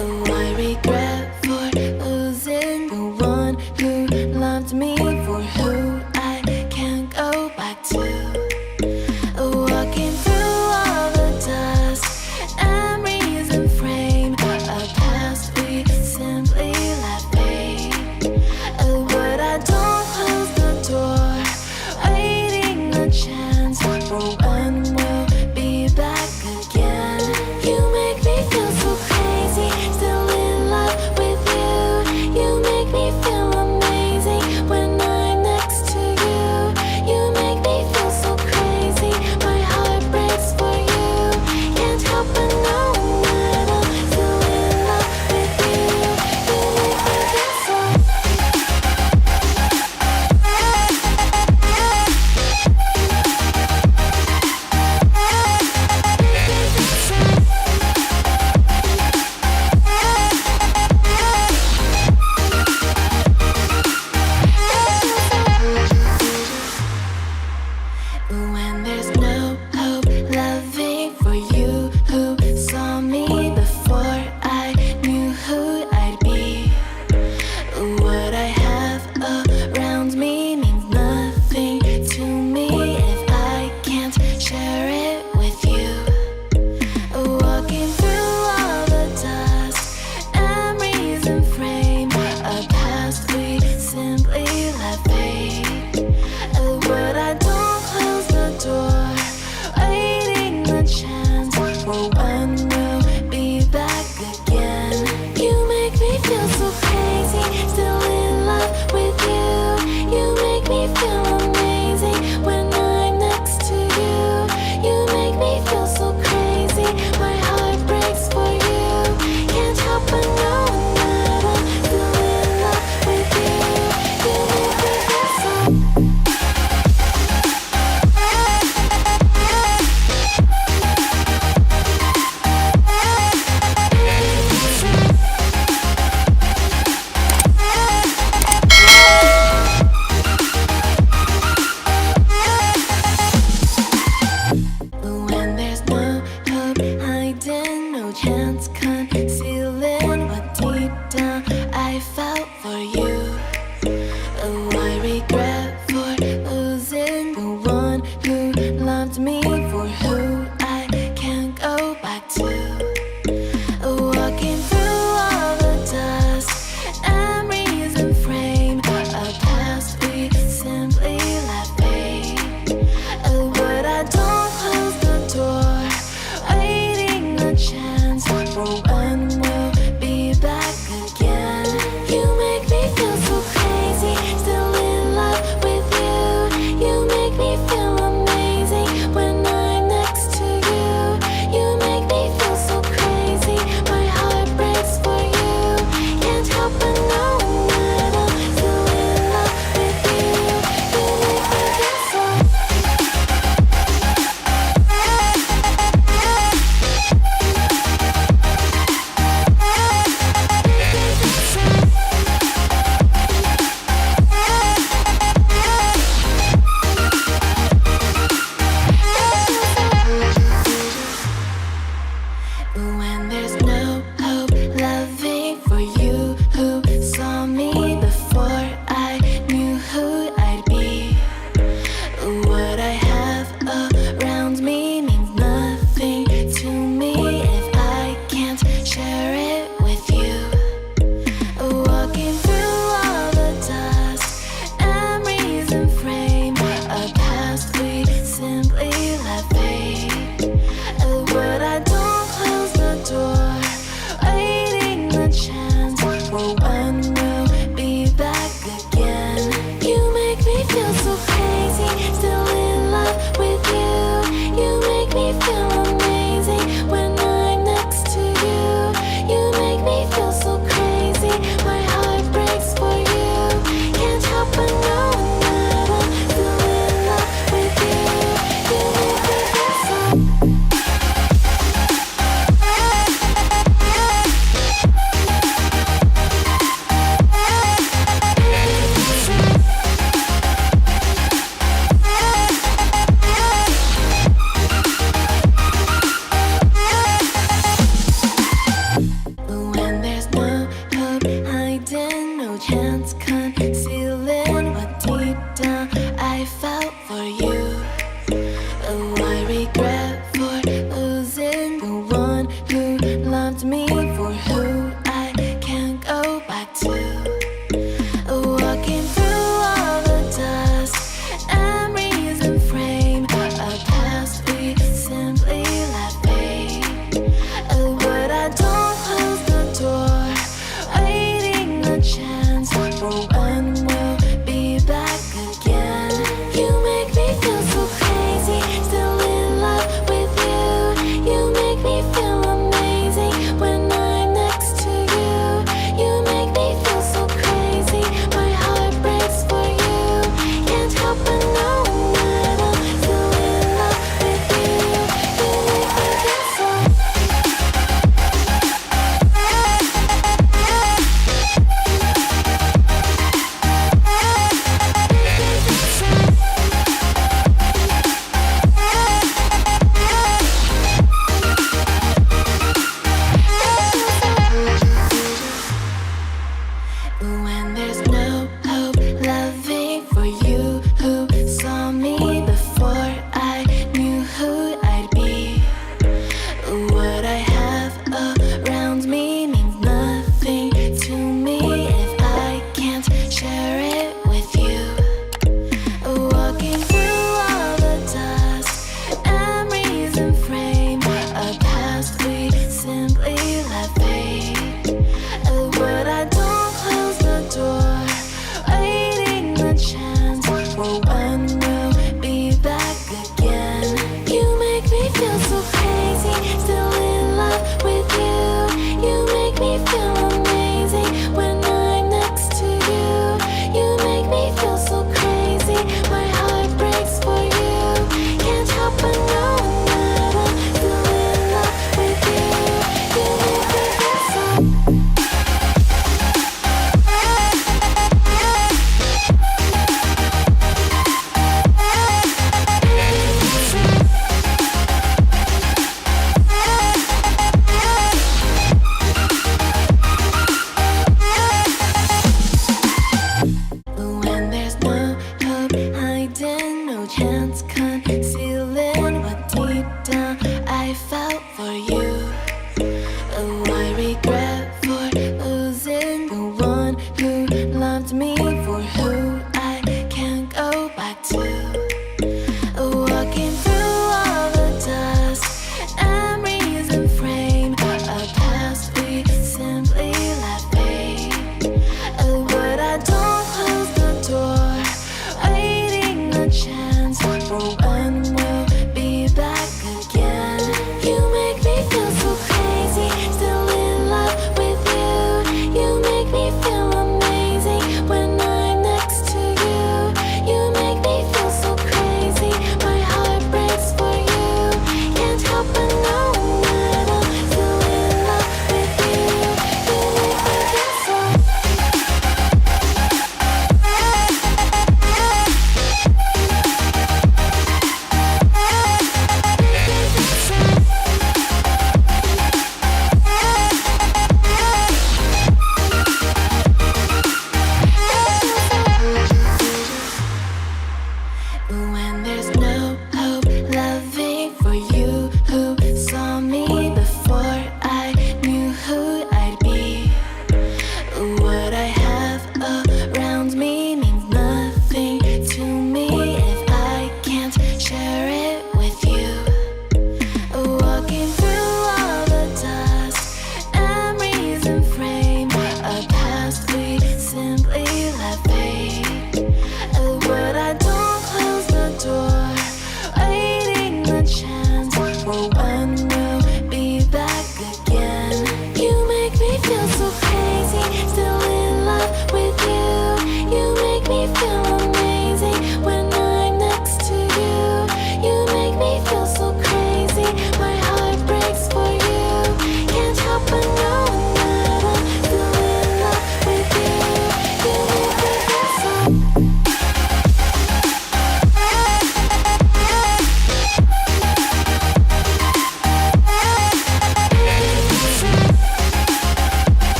Oh, I regret for losing the one who loved me, for who I can't go back to. Walking through all the dust, memories and frame, a past we simply let fade. Oh, but I don't close the door, waiting a chance for when we'll be back again. You make me feel so crazy, still in love with you. You make me feel amazing when I'm next to you. You make me feel so crazy, my heart breaks for you. Can't help but know that I'm still in love with you. You make me feel so. When there's no hope loving for you who saw me before I knew who I'd be. What I have around me means nothing to me if I can't share it with you. Walking through all the dust, memories and frame, a past we simply let fade. But I don't close the door, waiting the chance for when we'll be back again. You make me feel so crazy, still in love with you. You make me feel amazing when I'm next to you. You make me feel so crazy, my heart breaks for you. Can't help but know that I'm still in love with you. You make me feel so. When there's no hope hiding, no chance concealing what deep down I felt for you. Oh, I regret for losing the one who loved me, for who I can't go back to. Walking through all the dust, memories and frame, a past we simply let fade. But I don't close the door, waiting a chance for when we'll be back again. You make me feel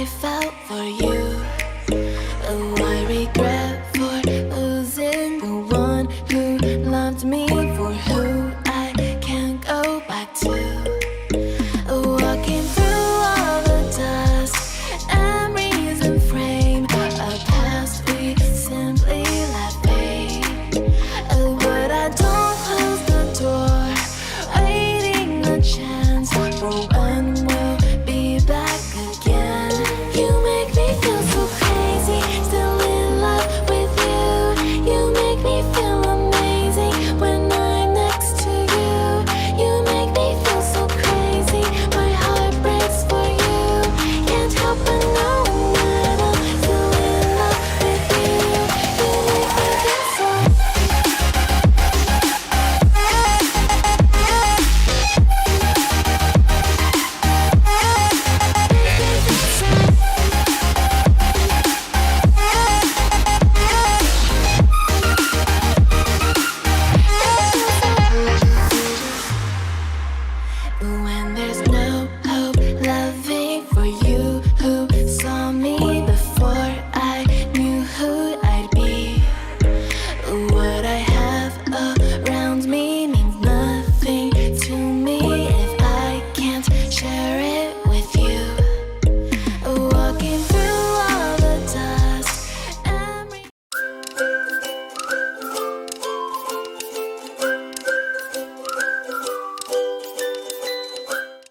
I felt for you. What